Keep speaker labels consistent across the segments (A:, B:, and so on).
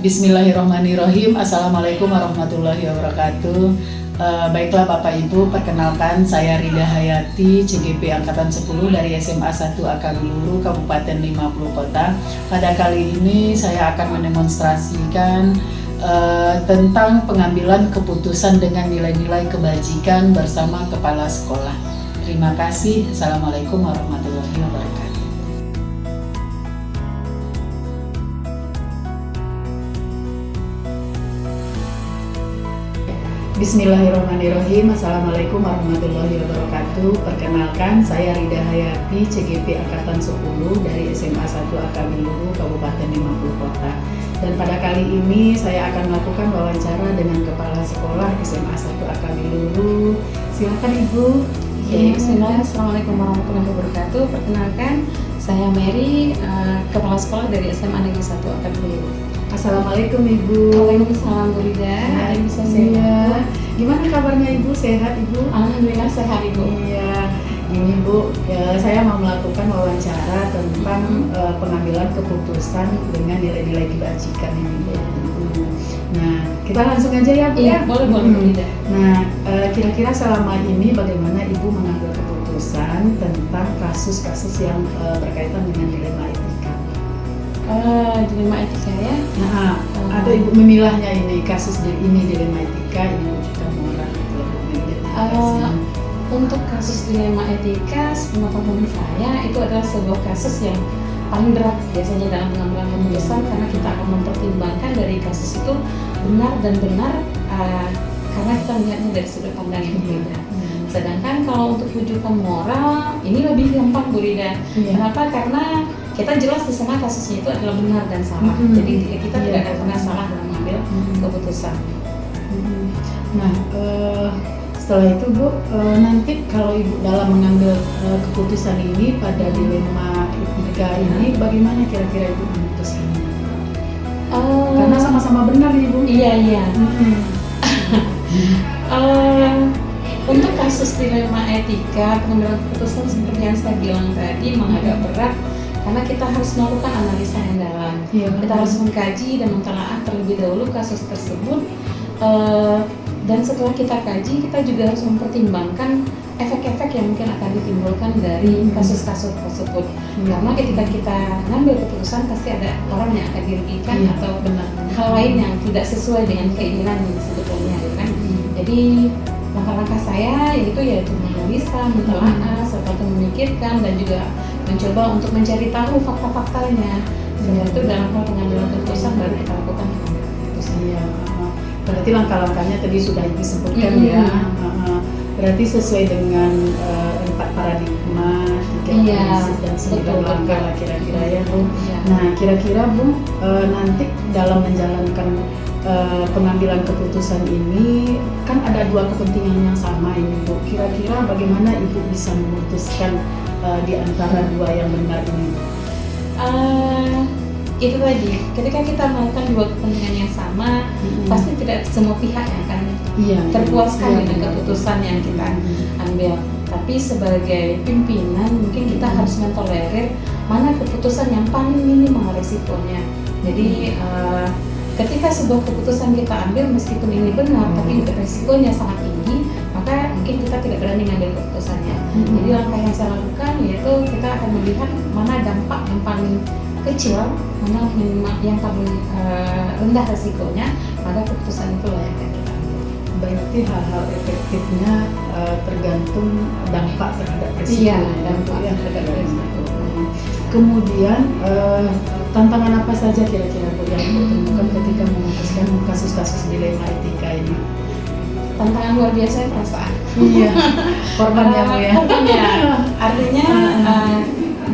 A: Bismillahirrahmanirrahim. Assalamualaikum warahmatullahi wabarakatuh. Baiklah Bapak Ibu, perkenalkan saya Rida Hayati, CGP Angkatan 10 dari SMA 1 Akabiluru, Kabupaten 50 Kota. Pada kali ini saya akan mendemonstrasikan tentang pengambilan keputusan dengan nilai-nilai kebajikan bersama kepala sekolah. Terima kasih. Assalamualaikum warahmatullahi wabarakatuh. Bismillahirrahmanirrahim. Assalamualaikum warahmatullahi wabarakatuh. Perkenalkan, saya Rida Hayati, CGP Angkatan 10 dari SMA 1 Akabiluru, Kabupaten 50 Kota. Dan pada kali ini saya akan melakukan wawancara dengan Kepala Sekolah SMA 1 Akabiluru. Silakan Ibu.
B: Bismillah. Assalamualaikum warahmatullahi wabarakatuh. Perkenalkan, saya Mary, Kepala Sekolah dari SMA Negeri 1 Akabiluru.
A: Assalamualaikum Ibu.
B: Waalaikumsalam Bu Rida.
A: Bisa sehat. Gimana kabarnya Ibu? Sehat Ibu?
B: Alhamdulillah sehat Ibu.
A: Iya. Ini Bu, saya mau melakukan wawancara tentang pengambilan keputusan dengan nilai-nilai kebajikan ini Bu. Nah, kita langsung aja ya Bu ya.
B: Boleh Bu Rida.
A: Nah, kira-kira selama ini bagaimana Ibu mengambil keputusan tentang kasus-kasus yang berkaitan dengan dilema etika?
B: Dilema etika ya.
A: Nah, ada Ibu memilahnya ini kasus ini dilema etika, ini wujudkan moral gitu ya Bu.
B: Untuk kasus dilema etika, sepengetahuan saya itu adalah sebuah kasus yang paling berat biasanya dalam pengambilan keputusan, karena kita akan mempertimbangkan dari kasus itu benar dan benar karena kita melihatnya dari sudut pandang yang berbeda. Sedangkan kalau untuk rujukan moral ini lebih gampang Bu Rida. Kenapa? Karena kita jelas di sana kasusnya itu adalah benar dan salah. Jadi kita tidak akan pernah salah dalam mengambil keputusan.
A: Nah, setelah itu Bu, nanti kalau Ibu dalam mengambil keputusan ini pada dilema etika ini, bagaimana kira-kira Ibu memutuskannya? Karena sama-sama benar nih Bu.
B: Iya. Untuk kasus dilema etika, pengambilan keputusan seperti yang saya bilang tadi memang agak berat, karena kita harus melakukan analisa yang dalam. Kita harus mengkaji dan mentelaah terlebih dahulu kasus tersebut, dan setelah kita kaji, kita juga harus mempertimbangkan efek-efek yang mungkin akan ditimbulkan dari kasus-kasus tersebut. Karena ketika kita ngambil keputusan, pasti ada orang yang akan dirugikan atau hal lain yang tidak sesuai dengan keinginan yang sebetulnya, kan? Jadi langkah-langkah saya yaitu menganalisa, mentelaah, serta memikirkan dan juga mencoba untuk mencari tahu fakta-faktanya. Setelah itu dalam hal pengambilan keputusan baru kita lakukan keputusan.
A: Berarti langkah-langkahnya tadi sudah disebutkan ya. Berarti sesuai dengan 4 paradigma, 3 prinsip dan 9 langkah lah kira-kira ya Bu. Nah, kira-kira Bu, nanti dalam menjalankan pengambilan keputusan ini kan ada 2 kepentingan yang sama ini Bu. Kira-kira bagaimana Ibu bisa memutuskan di antara 2 yang benar ini?
B: Itu tadi, ketika kita melakukan 2 kepentingan yang sama, pasti tidak semua pihak yang akan terpuaskan dengan keputusan yang kita ambil. Tapi sebagai pimpinan mungkin kita harus mentolerir mana keputusan yang paling minimal resikonya. Jadi ketika sebuah keputusan kita ambil meskipun ini benar tapi resikonya sangat tinggi, maka mungkin kita tidak berani mengambil keputusannya. Jadi langkah yang saya lakukan yaitu kita akan melihat mana dampak yang paling kecil, mana yang paling rendah resikonya, maka keputusan itu yang akan kita ambil.
A: Berarti hal-hal efektifnya tergantung dampak terhadap resiko.
B: Iya, dampak terhadap resiko.
A: Kemudian tantangan apa saja kira-kira Bu yang ditemukan ketika memutuskan kasus-kasus dilema etika ini?
B: Tantangan luar biasa perasaan.
A: Iya. Korbannya Bu ya.
B: Korbannya. Artinya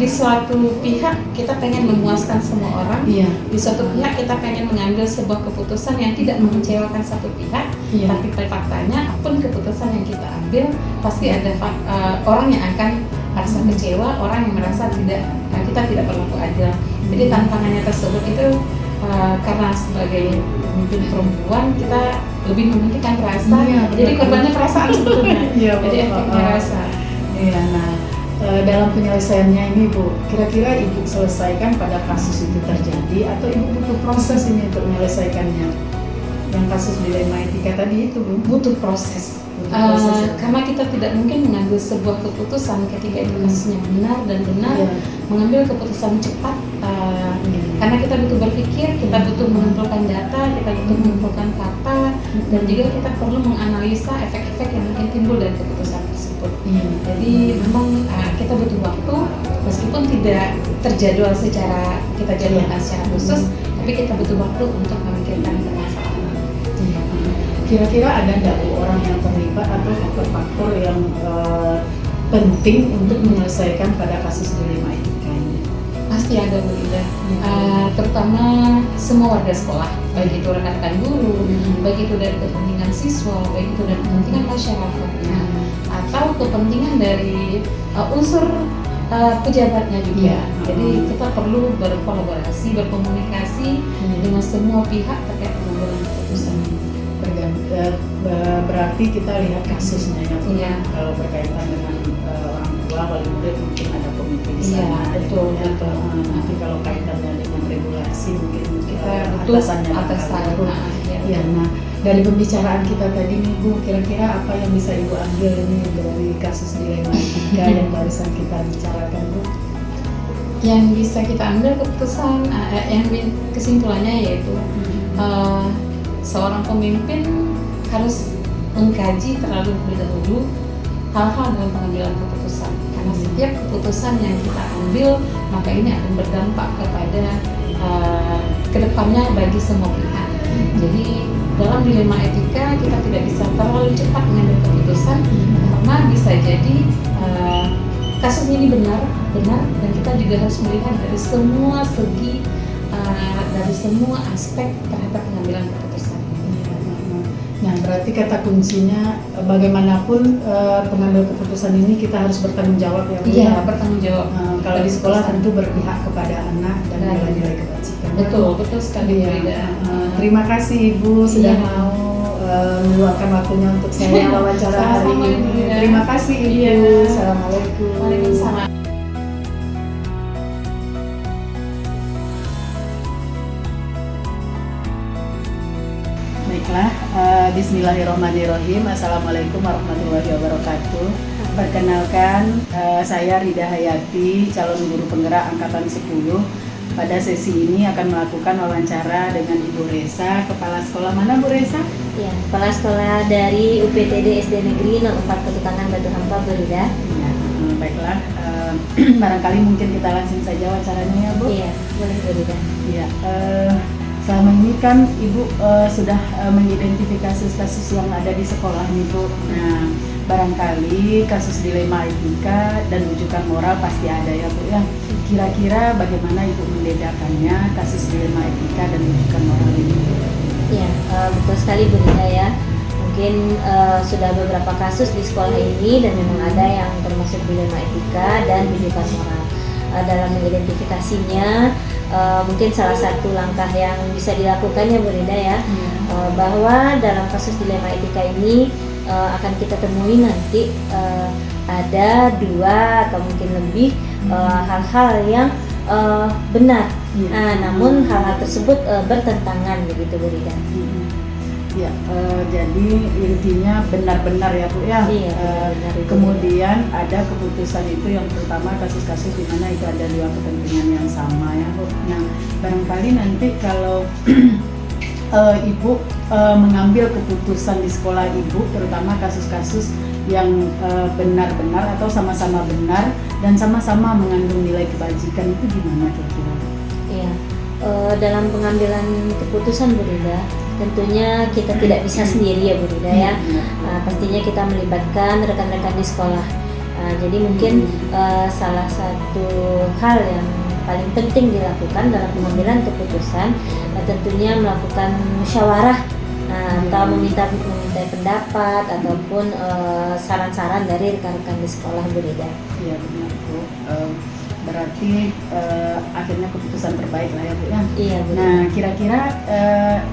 B: di suatu pihak kita pengen memuaskan semua orang, di suatu pihak kita pengen mengambil sebuah keputusan yang tidak mengecewakan satu pihak, tapi faktanya apapun keputusan yang kita ambil pasti ada orang yang akan merasa kecewa, orang yang merasa kita tidak berlaku adil. Jadi tantangannya tersebut itu karena sebagai pemimpin perempuan kita lebih mementingkan rasa, jadi korbannya perasaan sebetulnya. Jadi efeknya rasa.
A: Nah, dalam penyelesaiannya ini Bu, kira-kira Ibu selesaikan pada kasus itu terjadi atau Ibu butuh proses ini untuk menyelesaikannya? Yang kasus dilema etika tadi itu Bu?
B: Butuh proses. Karena kita tidak mungkin mengambil sebuah keputusan ketika itu kasusnya benar dan benar, mengambil keputusan cepat, karena kita butuh berpikir, kita butuh mengumpulkan data, kita butuh mengumpulkan fakta, dan juga kita perlu menganalisa efek-efek yang mungkin timbul dari keputusan tersebut. Jadi memang kita butuh waktu, meskipun tidak terjadwal secara kita jadwalkan secara khusus, tapi kita butuh waktu untuk memikirkan permasalahan.
A: Kira-kira ada nggak Bu orang yang terlibat atau faktor-faktor yang penting untuk menyelesaikan pada kasus dilema etika ini?
B: Pasti ada Bu Ida, terutama semua warga sekolah, baik itu rekan-rekan guru, baik itu dari kepentingan siswa, baik itu dari kepentingan masyarakatnya, atau kepentingan dari unsur pejabatnya juga. Jadi kita perlu berkolaborasi, berkomunikasi dengan semua pihak terkait pengambilan keputusan.
A: Berarti kita lihat kasusnya ya, kalau berkaitan dengan orang tua, wali murid mungkin ada komite di sana.
B: Betul.
A: Nanti kalau kaitannya dengan regulasi mungkin
B: kita
A: atasannya.
B: Ya.
A: Nah, dari pembicaraan kita tadi nih Bu, kira-kira apa yang bisa Ibu ambil ini dari kasus dilema etika yang barusan kita bicarakan Bu?
B: Yang bisa kita ambil keputusan, yang kesimpulannya yaitu seorang pemimpin harus mengkaji terlebih dahulu hal-hal dalam pengambilan keputusan, karena setiap keputusan yang kita ambil maka ini akan berdampak kepada kedepannya bagi semua pihak. Jadi dalam dilema etika kita tidak bisa terlalu cepat mengambil keputusan, karena bisa jadi kasus ini benar dan kita juga harus melihat dari semua segi, dari semua aspek terhadap pengambilan keputusan.
A: Nah, berarti kata kuncinya bagaimanapun pengambil keputusan ini kita harus bertanggung jawab ya Bu.
B: Iya, bertanggung jawab.
A: Kalau di sekolah tentu berpihak kepada anak dan nilai-nilai kebajikan.
B: Betul sekali ya.
A: Terima kasih Ibu sudah mau meluangkan waktunya untuk saya wawancara hari ini. Terima kasih Ibu. Assalamualaikum.
B: Waalaikumsalam.
A: Baiklah, bismillahirrahmanirrahim. Assalamualaikum warahmatullahi wabarakatuh. Perkenalkan, saya Rida Hayati, calon guru penggerak angkatan 10. Pada sesi ini akan melakukan wawancara dengan Ibu Resa, Kepala Sekolah mana Bu Resa?
C: Ya, Kepala Sekolah dari UPTD SD Negeri 04 Ketutangan Batu Hampa, Bu Rida.
A: Ya, baiklah, barangkali mungkin kita langsung saja wawancaranya ya Bu?
C: Iya, boleh Bu Rida.
A: Iya, selama ini kan Ibu sudah mengidentifikasi kasus yang ada di sekolah nih Bu. Nah, barangkali kasus dilema etika dan rujukan moral pasti ada ya Bu ya. Kira-kira bagaimana Ibu membedakannya kasus dilema etika dan rujukan moral ini?
C: Iya, betul sekali Bu Rida ya. Mungkin sudah beberapa kasus di sekolah ini dan memang ada yang termasuk dilema etika dan rujukan moral. Dalam mengidentifikasinya, mungkin salah satu langkah yang bisa dilakukannya Bu Rida ya, bahwa dalam kasus dilema etika ini akan kita temui nanti ada 2 atau mungkin lebih hal-hal yang benar, namun hal-hal tersebut bertentangan begitu Bu Rida.
A: Ya, jadi intinya benar-benar ya Bu ya.
C: Iya, benar,
A: kemudian ada keputusan itu yang pertama kasus-kasus di mana itu ada 2 kepentingan yang sama ya Bu. Nah, barangkali nanti kalau Ibu mengambil keputusan di sekolah Ibu, terutama kasus-kasus yang benar-benar atau sama-sama benar dan sama-sama mengandung nilai kebajikan, itu gimana kira-kira?
C: Iya, dalam pengambilan keputusan Bu Rida, tentunya kita tidak bisa sendiri ya Bu Rida ya. Pastinya kita melibatkan rekan-rekan di sekolah. Jadi mungkin salah satu hal yang paling penting dilakukan dalam pengambilan keputusan tentunya melakukan musyawarah atau meminta pendapat ataupun saran-saran dari rekan-rekan di sekolah Bu Rida.
A: Iya benar Bu. Berarti akhirnya keputusan terbaik lah ya Bu ya.
C: Iya Bu.
A: Nah, kira-kira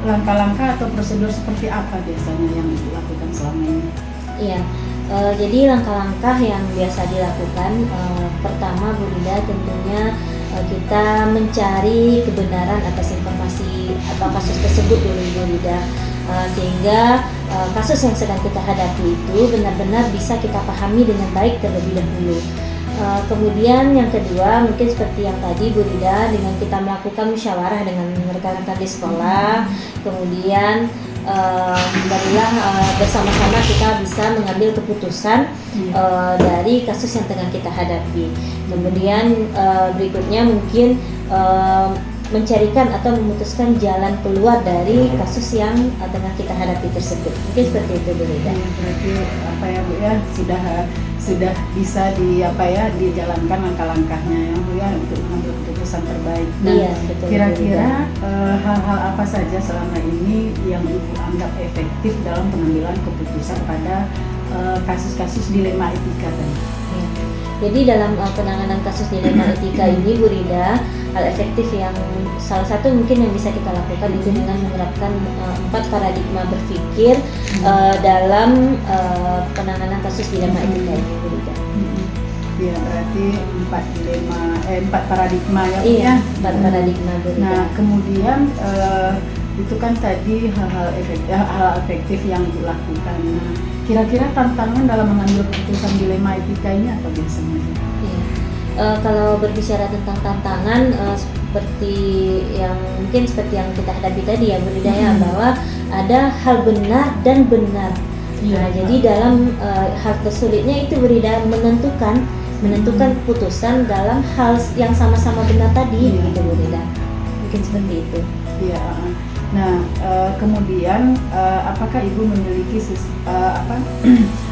A: langkah-langkah atau prosedur seperti apa biasanya yang dilakukan selama ini?
C: Iya, Jadi langkah-langkah yang biasa dilakukan, pertama Bu Rida tentunya kita mencari kebenaran atas informasi atau kasus tersebut dulu Bu Rida, sehingga kasus yang sedang kita hadapi itu benar-benar bisa kita pahami dengan baik terlebih dahulu. Kemudian yang kedua mungkin seperti yang tadi Bu Rida, dengan kita melakukan musyawarah dengan rekan-rekan di sekolah, kemudian barulah bersama-sama kita bisa mengambil keputusan dari kasus yang tengah kita hadapi. Kemudian berikutnya mungkin mencarikan atau memutuskan jalan keluar dari kasus yang tengah kita hadapi tersebut. Mungkin seperti itu Bu Rida.
A: Berarti apa ya Bu ya, sudah bisa dijalankan langkah-langkahnya ya Bu ya untuk mengambil keputusan terbaik. Nah,
C: Iya, betul,
A: kira-kira hal-hal apa saja selama ini yang Ibu anggap efektif dalam pengambilan keputusan pada kasus-kasus dilema etika tadi?
C: Ya. Jadi dalam penanganan kasus dilema etika ini Bu Rida, hal efektif yang salah satu mungkin yang bisa kita lakukan itu dengan menerapkan 4 paradigma berpikir dalam penanganan kasus dilema etika ini Bu Rida.
A: Iya, berarti 4 paradigma ya Bu
C: Iya,
A: ya.
C: 4 paradigma Bu Rida.
A: Nah, kemudian itu kan tadi hal-hal efektif yang dilakukan. Nah, kira-kira tantangan dalam mengambil keputusan dilema etika ini apa biasanya?
C: Iya. Kalau berbicara tentang tantangan, seperti yang kita hadapi tadi ya Bu Rida ya, bahwa ada hal benar dan benar. Nah, jadi dalam hal tersulitnya itu Bu Rida menentukan keputusan dalam hal yang sama-sama benar tadi, gitu Bu Rida. Mungkin seperti itu.
A: Iya. Nah, kemudian apakah Ibu memiliki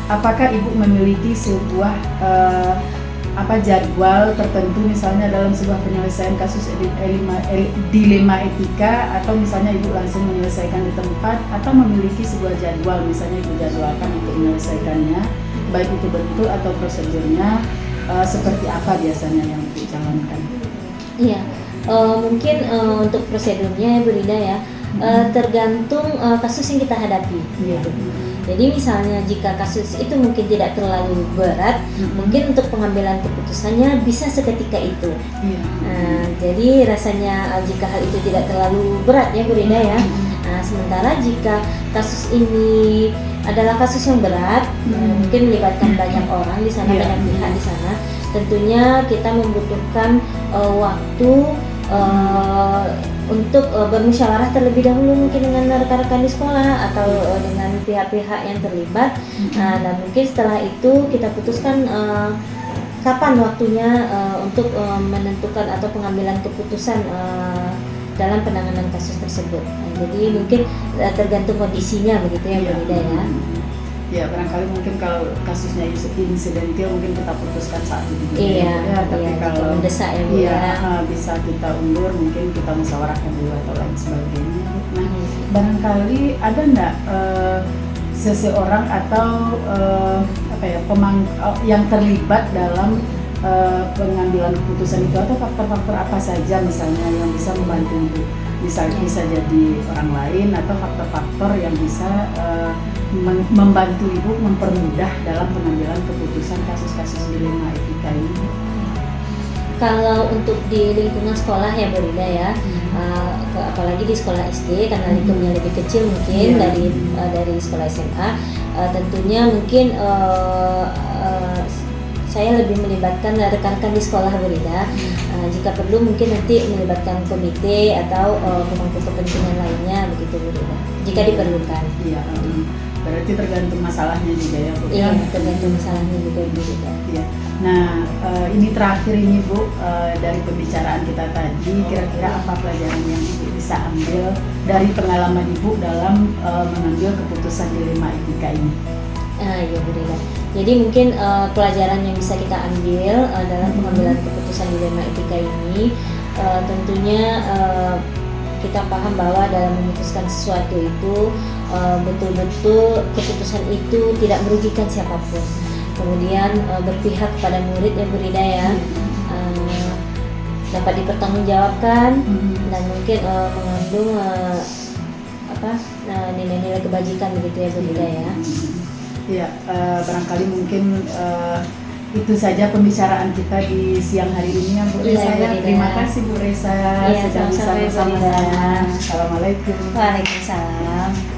A: apakah Ibu memiliki sebuah jadwal tertentu misalnya dalam sebuah penyelesaian kasus dilema etika, atau misalnya Ibu langsung menyelesaikan di tempat, atau memiliki sebuah jadwal misalnya Ibu jadwalkan untuk menyelesaikannya, baik itu bentuk atau prosedurnya seperti apa biasanya yang Ibu jalankan?
C: Iya, mungkin untuk prosedurnya ya Bu Rida ya, tergantung kasus yang kita hadapi. Gitu. Jadi misalnya jika kasus itu mungkin tidak terlalu berat, mungkin untuk pengambilan keputusannya bisa seketika itu. Jadi rasanya jika hal itu tidak terlalu berat ya Bu Rida ya. Nah, sementara jika kasus ini adalah kasus yang berat, mungkin melibatkan banyak orang di sana, banyak pihak di sana, tentunya kita membutuhkan waktu untuk bermusyawarah terlebih dahulu mungkin dengan rekan-rekan di sekolah atau dengan pihak-pihak yang terlibat. Dan mungkin setelah itu kita putuskan kapan waktunya untuk menentukan atau pengambilan keputusan dalam penanganan kasus tersebut. Jadi mungkin tergantung kondisinya begitu ya Bu Rida ya.
A: Ya, barangkali mungkin kalau kasusnya insidentil mungkin kita putuskan saat itu.
C: Tapi kalau mendesak ya Bu ya.
A: Bisa kita undur, mungkin kita musyawarahkan dulu atau lain sebagainya. Nah, barangkali ada enggak seseorang atau yang terlibat dalam pengambilan keputusan itu, atau faktor-faktor apa saja misalnya yang bisa membantu Ibu? Bisa jadi orang lain atau faktor-faktor yang bisa membantu Ibu mempermudah dalam pengambilan keputusan kasus-kasus dilema etika ini.
C: Kalau untuk di lingkungan sekolah ya Bu Rida ya, apalagi di sekolah SD karena lingkupnya lebih kecil mungkin dari sekolah SMA, tentunya mungkin saya lebih melibatkan rekan-rekan di sekolah Bu Rida. Jika perlu mungkin nanti melibatkan komite atau pemangku kepentingan lainnya begitu Bu Rida, jika diperlukan.
A: Iya, berarti tergantung masalahnya juga ya Bu?
C: Iya, tergantung masalahnya juga Bu Rida.
A: Iya. Nah, ini terakhir ini Bu, dari pembicaraan kita tadi, kira-kira apa pelajaran yang Ibu bisa ambil dari pengalaman Ibu dalam mengambil keputusan dilema etika ini?
C: Ya Bu Rida. Jadi mungkin pelajaran yang bisa kita ambil dalam pengambilan keputusan dilema etika ini, tentunya kita paham bahwa dalam memutuskan sesuatu itu betul-betul keputusan itu tidak merugikan siapapun. Kemudian berpihak pada murid ya Bu Rida ya, dapat dipertanggungjawabkan dan mungkin mengandung nilai-nilai kebajikan begitu ya Bu Rida ya.
A: Ya, barangkali mungkin itu saja pembicaraan kita di siang hari ini ya Bu Resa. Terima kasih Bu Resa, sudah bisa bersama-sama. Assalamualaikum.
C: Waalaikumsalam.